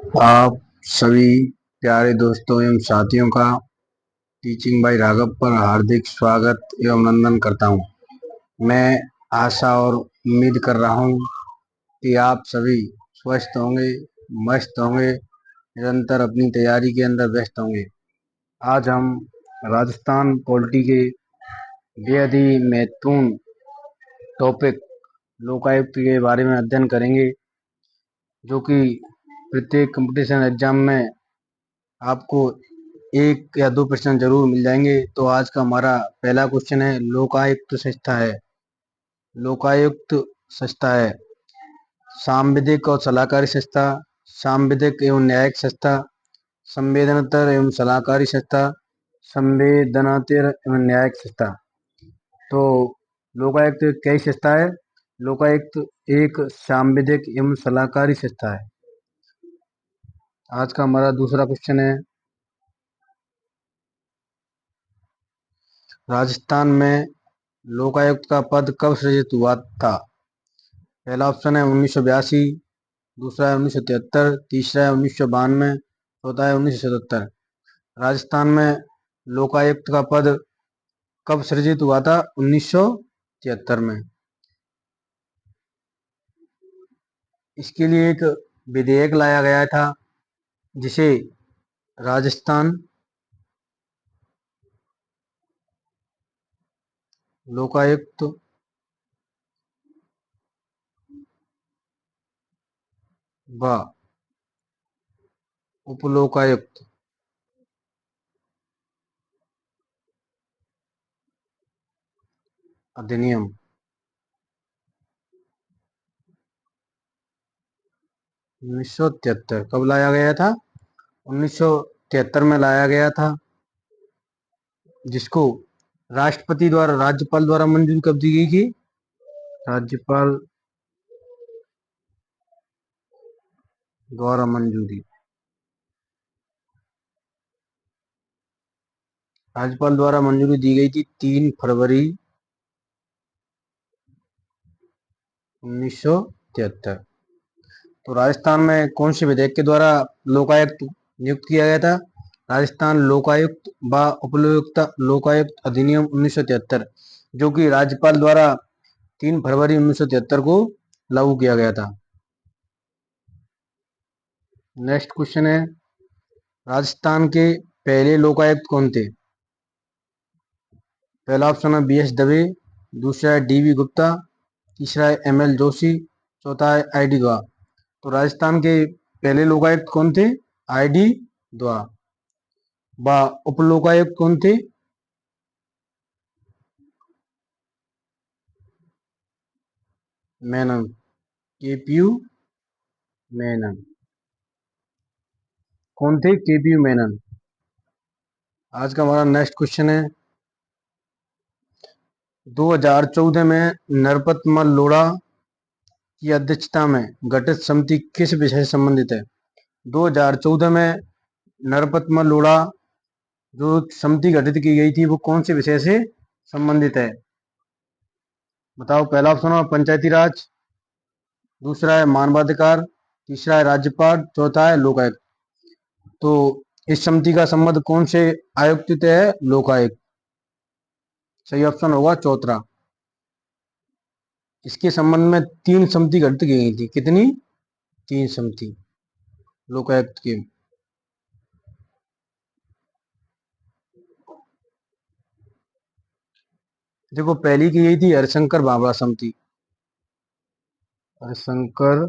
आप सभी प्यारे दोस्तों एवं साथियों का टीचिंग बाय राघव पर हार्दिक स्वागत एवं नंदन करता हूं। मैं आशा और उम्मीद कर रहा हूं कि आप सभी स्वस्थ होंगे, मस्त होंगे, निरंतर अपनी तैयारी के अंदर व्यस्त होंगे। आज हम राजस्थान पॉलिटी के बेहद ही महत्वपूर्ण टॉपिक लोकायुक्त के बारे में अध्ययन करेंगे, जो कि प्रत्येक कंपटीशन एग्जाम में आपको एक या दो प्रश्न जरूर मिल जाएंगे। तो आज का हमारा पहला क्वेश्चन है, लोकायुक्त संस्था है सांविधिक और सलाहकारी संस्था, सांविधिक एवं न्यायिक संस्था, संवेदनातर एवं सलाहकारी संस्था, संवेदनातर एवं न्यायिक संस्था। तो लोकायुक्त कई संस्था है? लोकायुक्त एक सांविधिक एवं सलाहकारी संस्था है। आज का हमारा दूसरा क्वेश्चन है, राजस्थान में लोकायुक्त का पद कब सृजित हुआ था? पहला ऑप्शन है 1982, दूसरा है 1973, तीसरा है 1992, चौथा है 1977। राजस्थान में लोकायुक्त का पद कब सृजित हुआ था? 1973 में। इसके लिए एक विधेयक लाया गया था, जिसे राजस्थान लोकायुक्त व उपलोकायुक्त अधिनियम 1973 कब लाया गया था? 1973 में लाया गया था, जिसको राज्यपाल द्वारा मंजूरी कब दी गई थी? राज्यपाल द्वारा मंजूरी राज्यपाल द्वारा मंजूरी दी गई थी 3 फरवरी 1973। तो राजस्थान में कौन से विधेयक के द्वारा लोकायुक्त नियुक्त किया गया था? राजस्थान लोकायुक्त व उपयुक्त लोकायुक्त अधिनियम 1973, जो कि राज्यपाल द्वारा 3 फरवरी 1973 को लागू किया गया था। नेक्स्ट क्वेश्चन है, राजस्थान के पहले लोकायुक्त कौन थे? पहला ऑप्शन है बी एस दवे, दूसरा है डी वी गुप्ता, तीसरा है एम एल जोशी, चौथा है आई डी द्वा। तो राजस्थान के पहले लोकायुक्त कौन थे? आई डी द्वा। व उप लोकायुक्त कौन थे? मेनन, के पी यू मेनन। कौन थे? के पी यू मेनन। आज का हमारा नेक्स्ट क्वेश्चन है, 2014 में नरपतमल लोढ़ा की अध्यक्षता में गठित समिति किस विषय से संबंधित है? 2014 में नरपतमल लोढ़ा जो समिति गठित की गई थी, वो कौन से विषय से संबंधित है? बताओ। पहला ऑप्शन है पंचायती राज, दूसरा है मानवाधिकार, तीसरा है राज्यपाल, चौथा है लोकायुक्त। तो इस समिति का संबंध कौन से आयुक्त से है? लोकायुक्त। सही ऑप्शन होगा चौथा। इसके संबंध में 3 समिति गठित की गई थी। कितनी? 3 समिति लोकायुक्त की। देखो, पहली की गई थी हरिशंकर बावड़ा समिति। हरिशंकर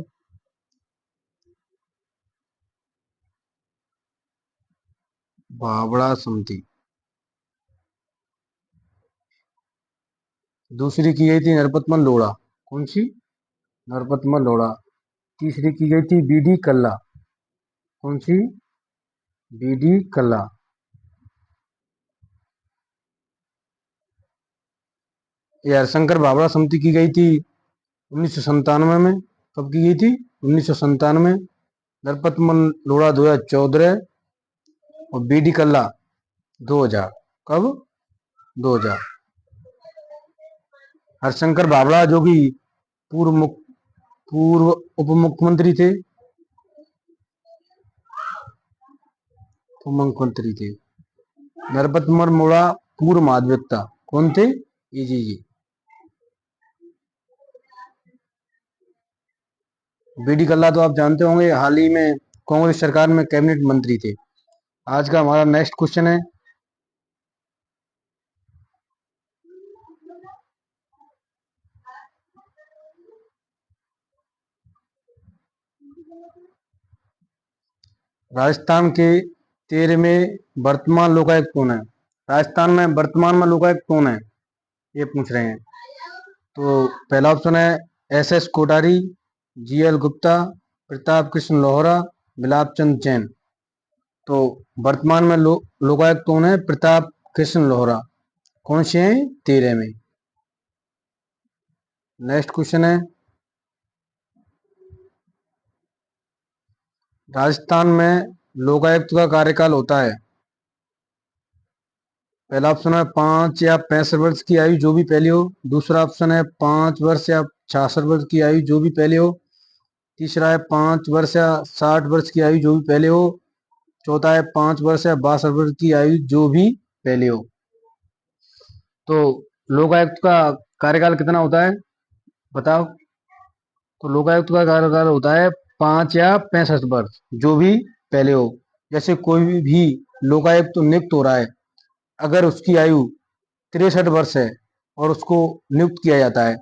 बावड़ा समिति। दूसरी की गई थी नरपतमल लोढ़ा। कौन सी? नरपतमल लोढ़ा। तीसरी की गई थी बी डी कल्ला। कौन सी? बी डी कल्ला। ये हरिशंकर बावड़ा समिति की गई थी 1997 में। कब की गई थी? 1997। नरपतमल लोढ़ा 2014 और बी डी कल्ला 2000। कब? 2000। हरिशंकर बावड़ा जो कि पूर्व उप मुख्यमंत्री थे, मुख्यमंत्री थे। नरपतमल मोड़ा पूर्व महाधिवक्ता कौन थे? जी। बीडी कल्ला तो आप जानते होंगे, हाल ही में कांग्रेस सरकार में कैबिनेट मंत्री थे। आज का हमारा नेक्स्ट क्वेश्चन है, राजस्थान के 13वें वर्तमान लोकायुक्त कौन है? राजस्थान में वर्तमान में लोकायुक्त कौन है, ये पूछ रहे हैं। तो पहला ऑप्शन है SS कोठारी, GL गुप्ता, प्रताप कृष्ण लोहरा, बिलाप चंद जैन। तो वर्तमान में लोकायुक्त कौन है? प्रताप कृष्ण लोहरा। कौन से हैं? 13 में। नेक्स्ट क्वेश्चन है, राजस्थान में लोकायुक्त का कार्यकाल होता है। पहला ऑप्शन है 5 या 65 वर्ष की आयु जो भी पहले हो। दूसरा ऑप्शन है 5 वर्ष या 66 वर्ष की आयु जो भी पहले हो। तीसरा है 5 वर्ष या 60 वर्ष की आयु जो भी पहले हो। चौथा है 5 वर्ष या 62 वर्ष की आयु जो भी पहले हो। तो लोकायुक्त का कार्यकाल कितना होता है, बताओ? तो लोकायुक्त का कार्यकाल होता है 5 या 65 वर्ष जो भी पहले हो। जैसे कोई भी लोकायुक्त नियुक्त हो रहा है, अगर उसकी आयु 63 वर्ष है और उसको नियुक्त किया जाता है,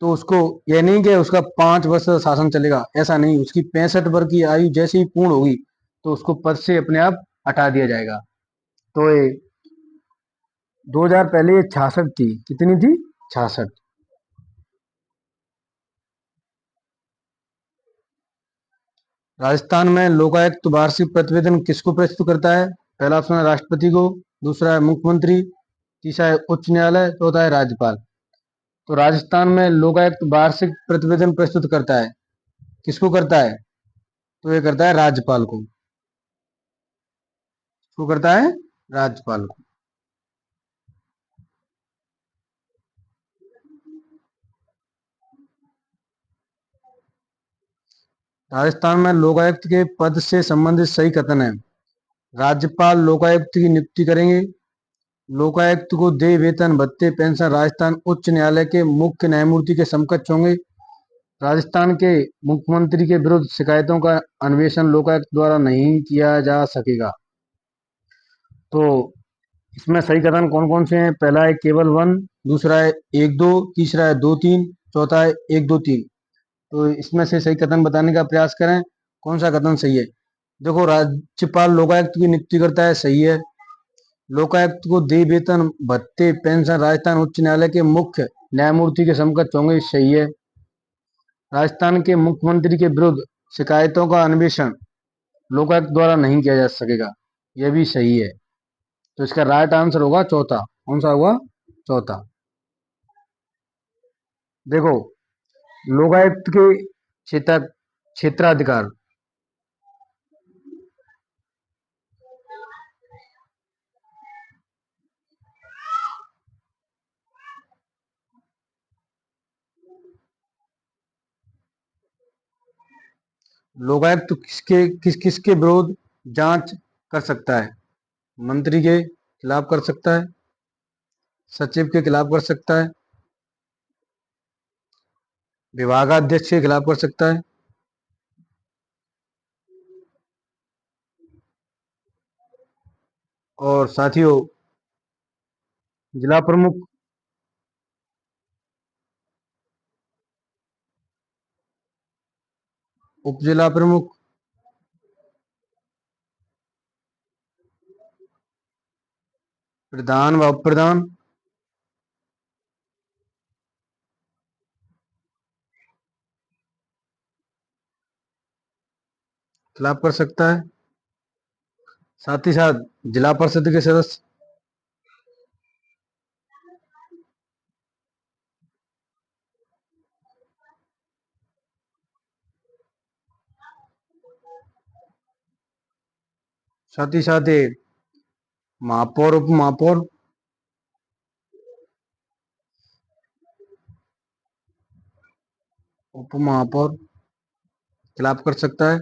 तो उसको यह नहीं कि उसका 5 वर्ष शासन चलेगा, ऐसा नहीं। उसकी 65 वर्ष की आयु जैसे ही पूर्ण होगी तो उसको पद से अपने आप हटा दिया जाएगा। तो ये 2000 पहले ये 66 थी। कितनी थी? 66। राजस्थान में लोकायुक्त वार्षिक प्रतिवेदन किसको प्रस्तुत करता है? पहला ऑप्शन है राष्ट्रपति को, दूसरा है मुख्यमंत्री, तीसरा है उच्च न्यायालय, चौथा है राज्यपाल। तो राजस्थान में लोकायुक्त वार्षिक प्रतिवेदन प्रस्तुत करता है, किसको करता है? तो ये करता है राज्यपाल को। किसको करता है? राज्यपाल को। राजस्थान में लोकायुक्त के पद से संबंधित सही कथन है। राज्यपाल लोकायुक्त की नियुक्ति करेंगे। लोकायुक्त को देय वेतन भत्ते पेंशन राजस्थान उच्च न्यायालय के मुख्य न्यायमूर्ति के समकक्ष होंगे। राजस्थान के मुख्यमंत्री के विरुद्ध शिकायतों का अन्वेषण लोकायुक्त द्वारा नहीं किया जा सकेगा। तो इसमें सही कथन कौन कौन से हैं? पहला है केवल वन, दूसरा है 1 2, तीसरा है 2 3, चौथा है 1 2 3। तो इसमें से सही कथन बताने का प्रयास करें, कौन सा कथन सही है? देखो, राज्यपाल लोकायुक्त की नियुक्ति करता है, सही है। लोकायुक्त को देय वेतन भत्ते पेंशन राजस्थान उच्च न्यायालय के मुख्य न्यायमूर्ति के समकक्ष होंगे, सही है। राजस्थान के मुख्यमंत्री के विरुद्ध शिकायतों का अन्वेषण लोकायुक्त द्वारा नहीं किया जा सकेगा, यह भी सही है। तो इसका राइट आंसर होगा चौथा। कौन सा होगा? चौथा। देखो, लोकायुक्त के क्षेत्राधिकार, लोकायुक्त किसके विरोध जांच कर सकता है? मंत्री के खिलाफ कर सकता है, सचिव के खिलाफ कर सकता है, विभागाध्यक्ष के खिलाफ कर सकता है, और साथियों जिला प्रमुख, उप जिला प्रमुख, प्रधान व उप प्रधान, खिलाफ कर सकता है। साथ ही साथ जिला परिषद के सदस्य, साथ ही साथ महापौर, उप महापौर, उप महापौर खिलाफ कर सकता है।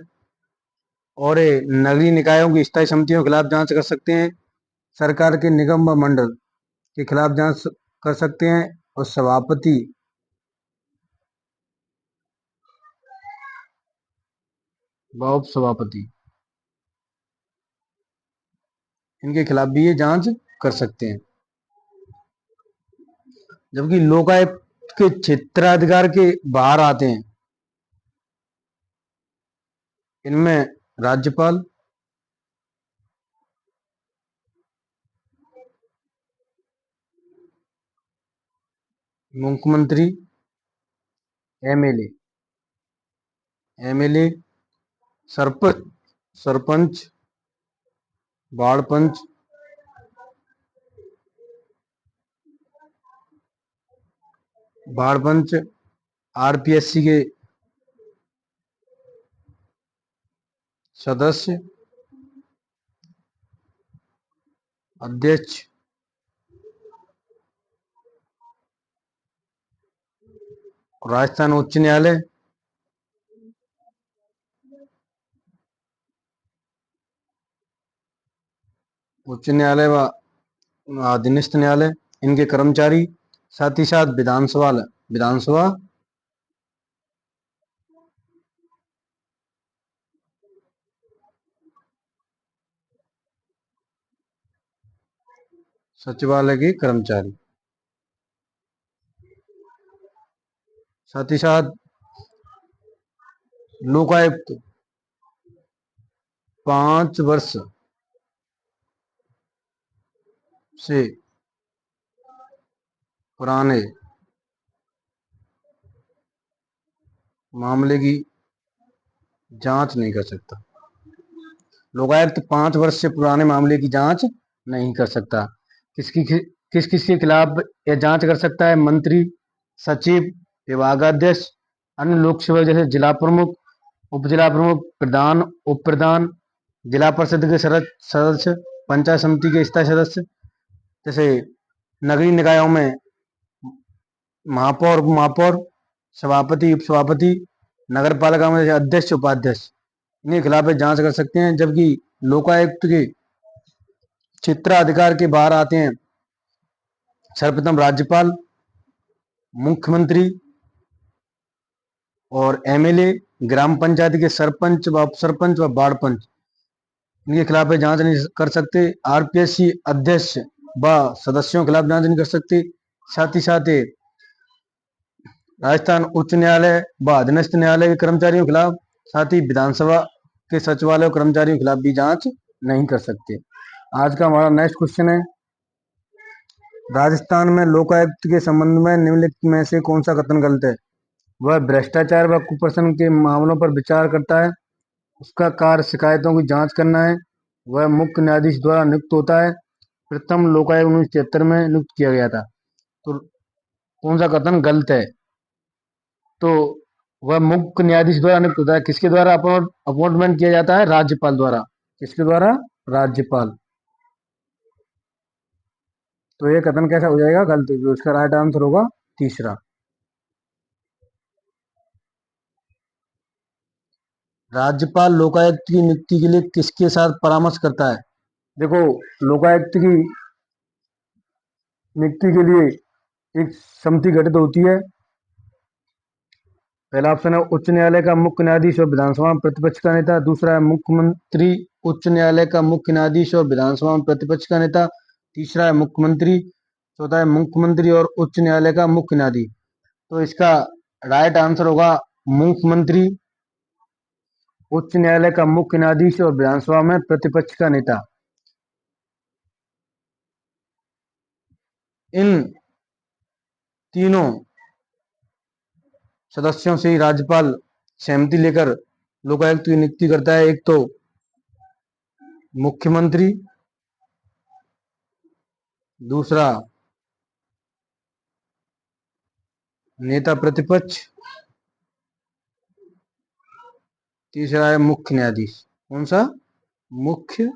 और ये नगरीय निकायों की स्थायी समितियों के खिलाफ जांच कर सकते हैं। सरकार के निगम व मंडल के खिलाफ जांच कर सकते हैं। और सभापति व उप सभापति इनके खिलाफ भी ये जांच कर सकते हैं। जबकि लोकायुक्त के क्षेत्राधिकार के बाहर आते हैं, इनमें राज्यपाल, मुख्यमंत्री, MLA MLA sarpanch sarpanch ward panch, RPSC के सदस्य, अध्यक्ष, राजस्थान उच्च न्यायालय व अधीनस्थ न्यायालय, इनके कर्मचारी, साथ ही साथ विधानसभा सचिवालय के कर्मचारी, साथ ही साथ लोकायुक्त 5 वर्ष से पुराने मामले की जांच नहीं कर सकता। लोकायुक्त 5 वर्ष से पुराने मामले की जांच नहीं कर सकता। किस किस के खिलाफ यह जांच कर सकता है? मंत्री, सचिव, विभागाध्यक्ष, अन्य लोक सेवक जैसे जिला प्रमुख, उप जिला प्रमुख, प्रधान, उप प्रधान, जिला परिषद के सदस्य, पंचायत समिति के स्थायी सदस्य, जैसे नगरीय निकायों में महापौर, उप महापौर, सभापति, उप सभापति, नगर पालिका में जैसे अध्यक्ष, उपाध्यक्ष, इनके खिलाफ जांच कर सकते हैं। जबकि लोकायुक्त के क्षेत्राधिकार के बाहर आते हैं सर्वप्रथम राज्यपाल, मुख्यमंत्री और एमएलए, ग्राम पंचायत के सरपंच व उप सरपंच व वार्ड पंच, इनके खिलाफ जांच नहीं कर सकते। आरपीएससी अध्यक्ष व सदस्यों के खिलाफ जांच नहीं कर सकते। साथ ही साथ राजस्थान उच्च न्यायालय व अधीनस्थ न्यायालय के कर्मचारियों के खिलाफ, साथ ही विधानसभा के सचिवालय कर्मचारियों के खिलाफ भी जांच नहीं कर सकते। आज का हमारा नेक्स्ट क्वेश्चन है, राजस्थान में लोकायुक्त के संबंध में निम्नलिखित में से कौन सा कथन गलत है? वह भ्रष्टाचार व कुप्रशन के मामलों पर विचार करता है। उसका कार्य शिकायतों की जांच करना है। वह मुख्य न्यायाधीश द्वारा नियुक्त होता है। प्रथम लोकायुक्त 1973 में नियुक्त किया गया था। तो कौन सा कथन गलत है? तो वह मुख्य न्यायाधीश द्वारा नियुक्त होता है। किसके द्वारा अपॉइंटमेंट किया जाता है? राज्यपाल द्वारा। किसके द्वारा? राज्यपाल। तो ये कथन कैसा हो जाएगा? गलत। तो इसका राइट आंसर होगा तीसरा। राज्यपाल लोकायुक्त की नियुक्ति के लिए किसके साथ परामर्श करता है? देखो, लोकायुक्त की नियुक्ति के लिए एक समिति गठित होती है। पहला ऑप्शन है उच्च न्यायालय का मुख्य न्यायाधीश और विधानसभा में प्रतिपक्ष का नेता। दूसरा है मुख्यमंत्री, उच्च न्यायालय का मुख्य न्यायाधीश और विधानसभा में प्रतिपक्ष का नेता। तीसरा है मुख्यमंत्री। चौथा है मुख्यमंत्री और उच्च न्यायालय का मुख्य न्यायाधीश। तो इसका राइट आंसर होगा मुख्यमंत्री, उच्च न्यायालय का मुख्य न्यायाधीश और विधानसभा में प्रतिपक्ष का नेता। इन तीनों सदस्यों से ही राज्यपाल सहमति लेकर लोकायुक्त की नियुक्ति करता है। एक तो मुख्यमंत्री, दूसरा नेता प्रतिपक्ष, तीसरा है मुख्य न्यायाधीश। कौन सा? मुख्य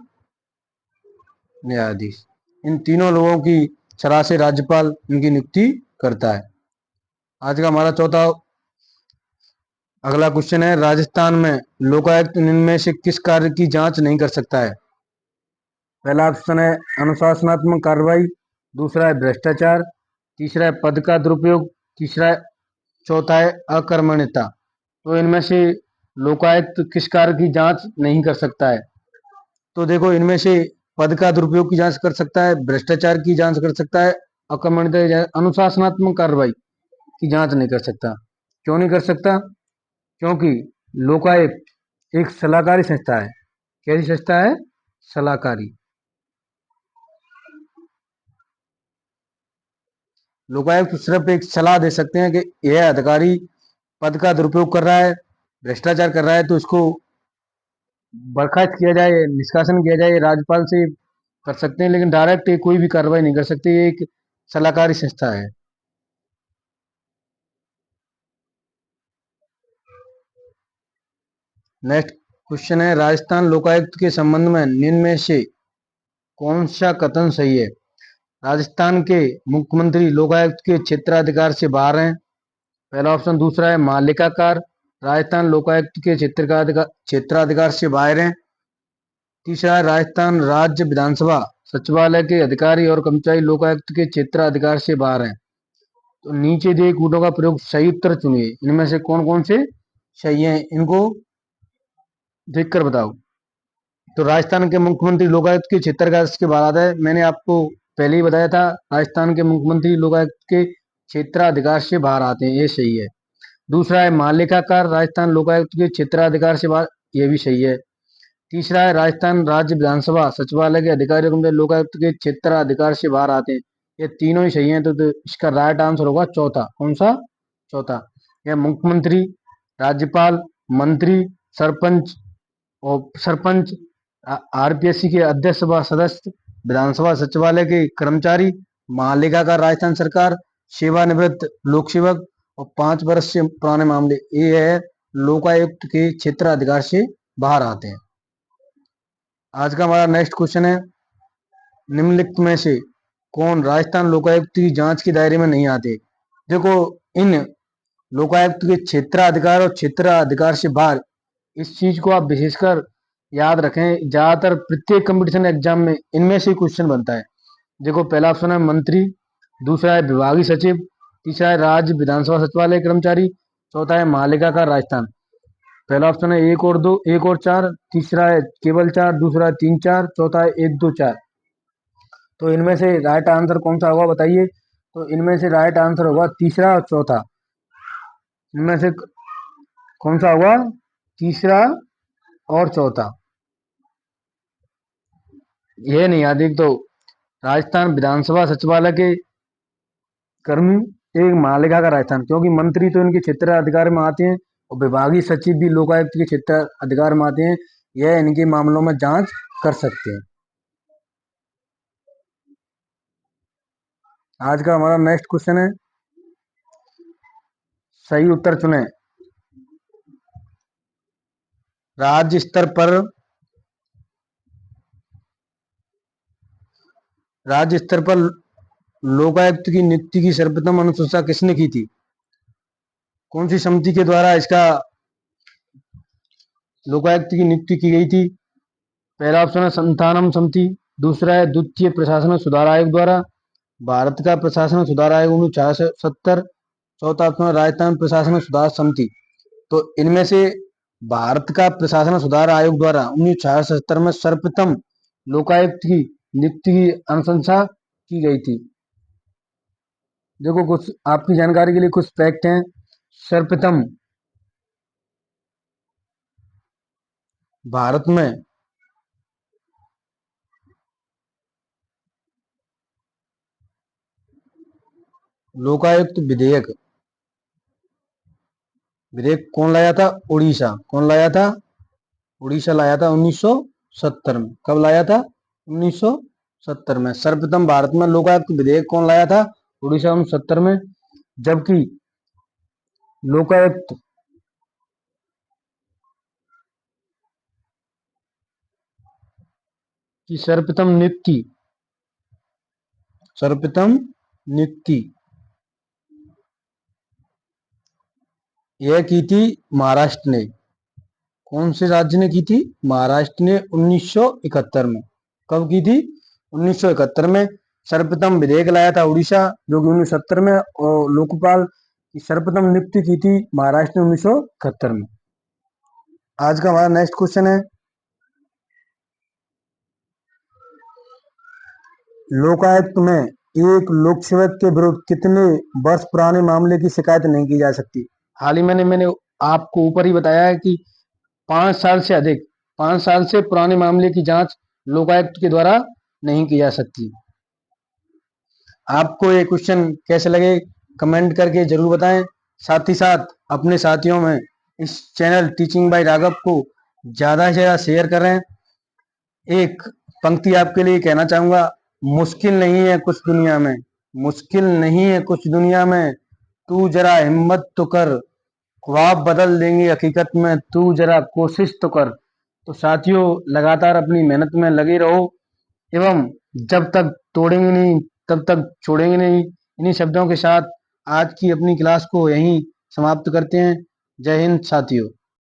न्यायाधीश। इन तीनों लोगों की सलाह से राज्यपाल इनकी नियुक्ति करता है। आज का हमारा चौथा अगला क्वेश्चन है, राजस्थान में लोकायुक्त इनमें से किस कार्य की जांच नहीं कर सकता है? पहला ऑप्शन है अनुशासनात्मक कार्रवाई, दूसरा है भ्रष्टाचार, तीसरा है पद का दुरुपयोग, तीसरा है चौथा है अकर्मण्यता। तो इनमें से लोकायुक्त किस कार्य की जांच नहीं कर सकता है? तो देखो, इनमें से पद का दुरुपयोग की जांच कर सकता है, भ्रष्टाचार की जांच कर सकता है, अकर्मण्यता अनुशासनात्मक कार्रवाई की जांच नहीं कर सकता। क्यों नहीं कर सकता? क्योंकि लोकायुक्त एक सलाहकारी संस्था है। कैसी संस्था है? सलाहकारी। लोकायुक्त सिर्फ एक सलाह दे सकते हैं कि यह अधिकारी पद का दुरुपयोग कर रहा है, भ्रष्टाचार कर रहा है, तो इसको बर्खास्त किया जाए, निष्कासन किया जाए। राज्यपाल से कर सकते हैं, लेकिन डायरेक्ट कोई भी कार्रवाई नहीं कर सकते। ये एक सलाहकारी संस्था है। नेक्स्ट क्वेश्चन है, राजस्थान लोकायुक्त के संबंध में निम्न में से कौन सा कथन सही है? राजस्थान के मुख्यमंत्री लोकायुक्त के क्षेत्राधिकार से बाहर हैं। पहला ऑप्शन। दूसरा है मालिकाकार, राजस्थान लोकायुक्त के क्षेत्राधिकार से बाहर हैं। तीसरा है राजस्थान राज्य विधानसभा सचिवालय के अधिकारी और कर्मचारी लोकायुक्त के क्षेत्राधिकार से बाहर हैं। तो नीचे दिए कूटों का प्रयोग सही उत्तर चुनिए। इनमें से कौन कौन से सही हैं, इनको देखकर बताओ। तो राजस्थान के मुख्यमंत्री लोकायुक्त के क्षेत्राधिकार के बाहर है। मैंने आपको पहले ही बताया था, राजस्थान के मुख्यमंत्री लोकायुक्त के क्षेत्राधिकार से बाहर आते हैं, ये सही है। दूसरा है मालिकाकार, राजस्थान लोकायुक्त के क्षेत्राधिकार से बाहर, ये भी सही है। तीसरा है राजस्थान राज्य विधानसभा सचिवालय के अधिकारी लोकायुक्त के क्षेत्राधिकार से बाहर आते हैं। ये तीनों ही सही हैं। तो इसका राइट आंसर होगा चौथा। कौन सा? चौथा। यह मुख्यमंत्री, राज्यपाल, मंत्री, सरपंच और सरपंच, आरपीएससी के अध्यक्ष व सदस्य, विधानसभा सचिवालय के कर्मचारी, महालेखाकार राजस्थान सरकार, सेवानिवृत्त लोक सेवक और 5 वर्ष से पुराने मामले, ये है लोकायुक्त के क्षेत्राधिकार से बाहर आते हैं। आज का हमारा नेक्स्ट क्वेश्चन है, निम्नलिखित में से कौन राजस्थान लोकायुक्त की जांच के दायरे में नहीं आते? देखो, इन लोकायुक्त के क्षेत्राधिकार और क्षेत्राधिकार से बाहर, इस चीज को आप विशेषकर याद रखें। ज्यादातर प्रत्येक कंपटीशन एग्जाम में इनमें से क्वेश्चन बनता है। देखो, पहला ऑप्शन है मंत्री, दूसरा है विभागीय सचिव, तीसरा है राज्य विधानसभा सचिवालय कर्मचारी, चौथा है महालेखाकार राजस्थान। पहला ऑप्शन है एक और दो, एक और चार, तीसरा है केवल चार, दूसरा है तीन चार, चौथा है एक दो चार। तो इनमें से राइट आंसर कौन सा होगा बताइए? तो इनमें से राइट आंसर होगा तीसरा और चौथा। इनमें से कौन सा होगा? तीसरा और चौथा। ये नहीं याद? एक तो राजस्थान विधानसभा सचिवालय के कर्मी, एक महालेखा का राजस्थान, क्योंकि मंत्री तो इनके क्षेत्र अधिकार में आते हैं और विभागीय सचिव भी लोकायुक्त के क्षेत्र अधिकार में आते हैं। यह इनके मामलों में जांच कर सकते हैं। आज का हमारा नेक्स्ट क्वेश्चन है, सही उत्तर चुने। राज्य स्तर पर राज्य स्तर पर लोकायुक्त की नियुक्ति की सर्वप्रथम अनुशंसा किसने की थी? कौन सी समिति के द्वारा इसका लोकायुक्त की नियुक्ति की गई थी? पहला ऑप्शन है संतानम समिति, दूसरा है द्वितीय प्रशासन सुधार आयोग द्वारा, भारत का प्रशासन सुधार आयोग 1970, चौथा ऑप्शन है राजस्थान प्रशासन सुधार समिति। तो इनमें से भारत का प्रशासन सुधार आयोग द्वारा 1970 में सर्वप्रथम लोकायुक्त की नियुक्ति की अनुशंसा की गई थी। देखो, कुछ आपकी जानकारी के लिए कुछ फैक्ट हैं। सर्वप्रथम भारत में लोकायुक्त विधेयक विधेयक कौन लाया था? उड़ीसा। कौन लाया था? उड़ीसा लाया था 1970 में। कब लाया था? 1970 में। सर्वप्रथम भारत में लोकायुक्त विधेयक कौन लाया था? उड़ीसा, 1970 में। जबकि लोकायुक्त की सर्वप्रथम नियुक्ति यह की थी महाराष्ट्र ने। कौन से राज्य ने की थी? महाराष्ट्र ने 1971 में। कब की थी? 1971 में। सर्वप्रथम विधेयक लाया था उड़ीसा, जो कि 1970 में, और लोकपाल की सर्वप्रथम नियुक्ति की थी महाराष्ट्र ने 1971 में। आज का हमारा नेक्स्ट क्वेश्चन है, लोकायुक्त में एक लोक सेवक के विरुद्ध कितने वर्ष पुराने मामले की शिकायत नहीं की जा सकती? हाल ही मैंने आपको ऊपर ही बताया है कि 5 साल से अधिक, 5 साल से पुराने मामले की जांच लोकायुक्त के द्वारा नहीं की जा सकती। आपको ये क्वेश्चन कैसे लगे कमेंट करके जरूर बताएं। साथ ही साथ अपने साथियों में इस चैनल टीचिंग बाय राघव को ज़्यादा से ज़्यादा शेयर करें। एक पंक्ति आपके लिए कहना चाहूँगा, मुश्किल नहीं है कुछ दुनिया में, मुश्किल नहीं है कुछ दुनिया में, तू जरा हिम्मत तो कर, ख्वाब बदल देंगे हकीकत में, तू जरा कोशिश तो कर। तो साथियों, लगातार अपनी मेहनत में लगे रहो एवं जब तक तोड़ेंगे नहीं तब तक छोड़ेंगे नहीं। इन्हीं शब्दों के साथ आज की अपनी क्लास को यहीं समाप्त करते हैं। जय हिंद साथियों।